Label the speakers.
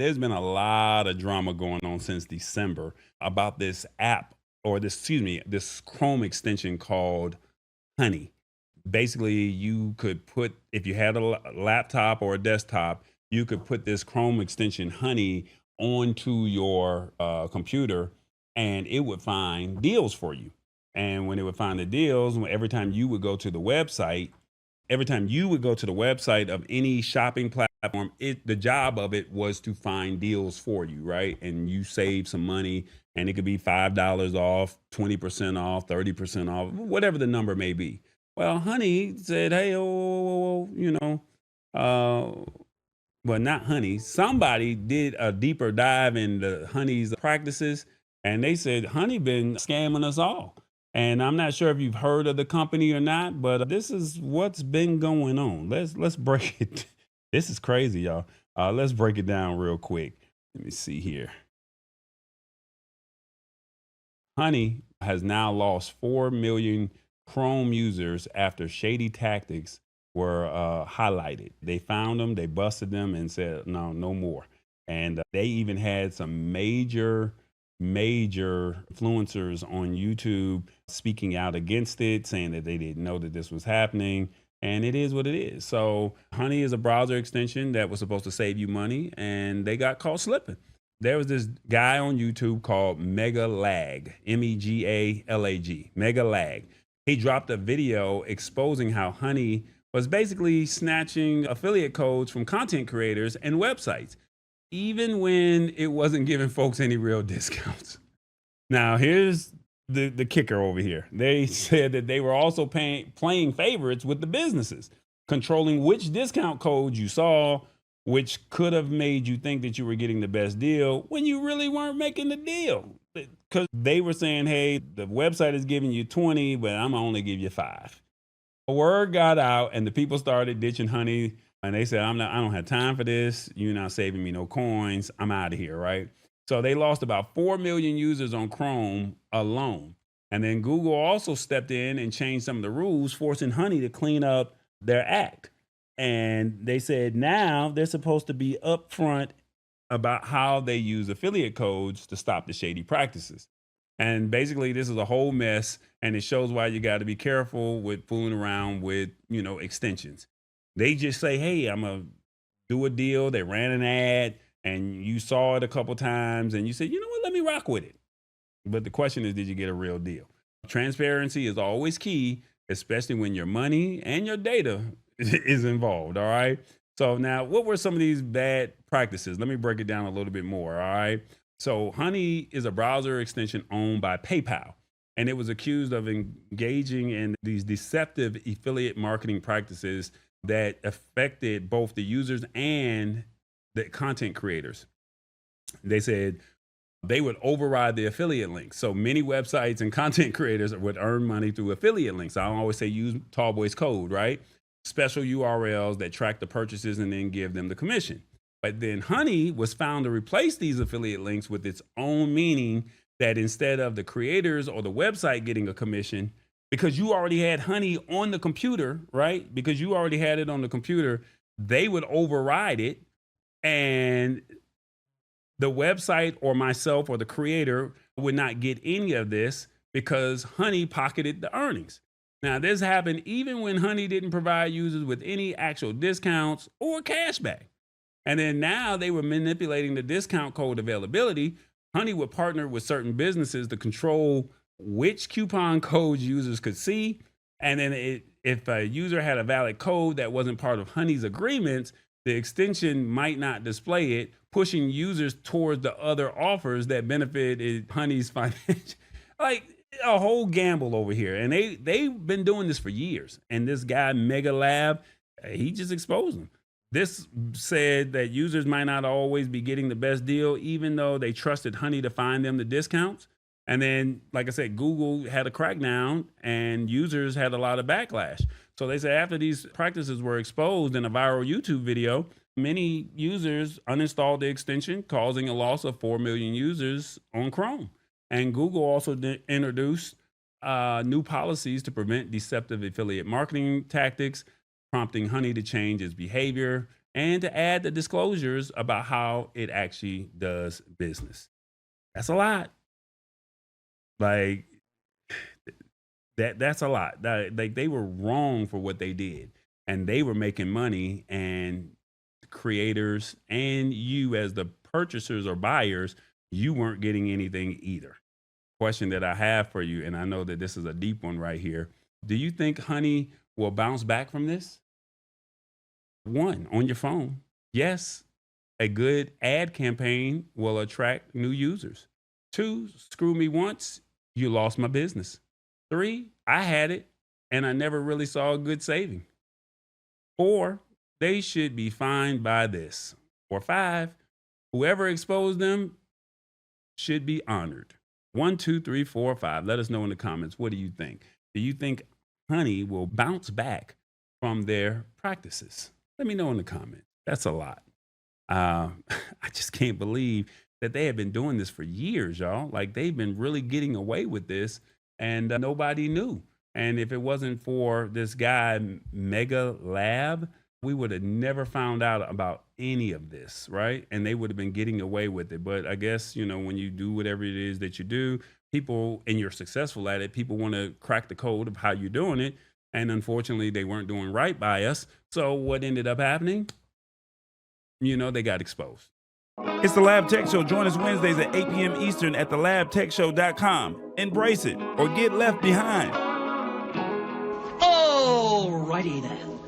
Speaker 1: There's been a lot of drama going on since December about this app or this, excuse me, this Chrome extension called Honey. Basically, you could put, if you had a laptop or a desktop, you could put this Chrome extension Honey onto your computer and it would find deals for you. And when it would find the deals, every time you would go to the website, every time you would go to the website of any shopping platform, the job of it was to find deals for you, right? And you save some money, and it could be $5 off, 20% off, 30% off, whatever the number may be. Well, Honey said, "Hey, oh, uh, well, not Honey. Somebody did a deeper dive into Honey's practices, and they said Honey been scamming us all. And I'm not sure if you've heard of the company or not, but this is what's been going on. Let's break it. This is crazy, y'all. Let's break it down real quick. Let me see here. Honey has now lost 4 million Chrome users after shady tactics were highlighted. They found them, they busted them, and said, no, no more. And they even had some major influencers on YouTube speaking out against it, saying that they didn't know that this was happening. And it is what it is. So, Honey is a browser extension that was supposed to save you money, and they got caught slipping. There was this guy on YouTube called Mega Lag, Megalag, Mega Lag. He dropped a video exposing how Honey was basically snatching affiliate codes from content creators and websites, even when it wasn't giving folks any real discounts. Now, here's the kicker over here. They said that they were also playing favorites with the businesses, controlling which discount codes you saw, which could have made you think that you were getting the best deal when you really weren't making the deal. Because they were saying, hey, the website is giving you 20, but I'm only give you 5. A word got out and the people started ditching Honey. And they said, I don't have time for this. You're not saving me no coins. I'm out of here, right? So they lost about 4 million users on Chrome alone. And then Google also stepped in and changed some of the rules, forcing Honey to clean up their act. And they said now they're supposed to be upfront about how they use affiliate codes to stop the shady practices. And basically, this is a whole mess, and it shows why you got to be careful with fooling around with, extensions. They just say, hey, I'm going to do a deal. They ran an ad, and you saw it a couple times, and you said, you know what, let me rock with it. But the question is, did you get a real deal? Transparency is always key, especially when your money and your data is involved. All right. So now, what were some of these bad practices? Let me break it down a little bit more. All right. So Honey is a browser extension owned by PayPal, and it was accused of engaging in these deceptive affiliate marketing practices that affected both the users and the content creators. They said they would override the affiliate links. So many websites and content creators would earn money through affiliate links. I always say use Tallboy's code, right? Special URLs that track the purchases and then give them the commission. But then Honey was found to replace these affiliate links with its own meaning, that instead of the creators or the website getting a commission, because you already had Honey on the computer, right? Because you already had it on the computer, they would override it, and the website or myself or the creator would not get any of this because Honey pocketed the earnings. Now, this happened even when Honey didn't provide users with any actual discounts or cashback. And then now they were manipulating the discount code availability. Honey would partner with certain businesses to control which coupon codes users could see. And then if a user had a valid code that wasn't part of Honey's agreements, the extension might not display it, pushing users towards the other offers that benefited Honey's financial. Like a whole gamble over here. And they've been doing this for years. And this guy, Mega Lab, he just exposed them. This said that users might not always be getting the best deal, even though they trusted Honey to find them the discounts. And then, like I said, Google had a crackdown and users had a lot of backlash. So they say after these practices were exposed in a viral YouTube video, many users uninstalled the extension, causing a loss of 4 million users on Chrome. And Google also introduced new policies to prevent deceptive affiliate marketing tactics, prompting Honey to change its behavior. and to add the disclosures about how it actually does business. That's a lot. Like that's a lot. Like they were wrong for what they did, and they were making money, and creators and you as the purchasers or buyers, you weren't getting anything either. Question that I have for you, and I know that this is a deep one right here. Do you think Honey will bounce back from this? One, on your phone. Yes, a good ad campaign will attract new users. Two, screw me once, you lost my business. Three, I had it and I never really saw a good saving. Four, they should be fined by this. Or five, whoever exposed them should be honored. One, two, three, four, five. Let us know in the comments. What do you think? Do you think Honey will bounce back from their practices? Let me know in the comments. That's a lot. I just can't believe that they have been doing this for years, y'all. Like they've been really getting away with this, and nobody knew. And if it wasn't for this guy, Mega Lab, we would have never found out about any of this, right? And they would have been getting away with it. But I guess, when you do whatever it is that you do, people, and you're successful at it, people want to crack the code of how you're doing it. And unfortunately, they weren't doing right by us. So what ended up happening? They got exposed. It's the Lab Tech Show. Join us Wednesdays at 8 p.m. Eastern at thelabtechshow.com. Embrace it or get left behind.
Speaker 2: Alrighty then.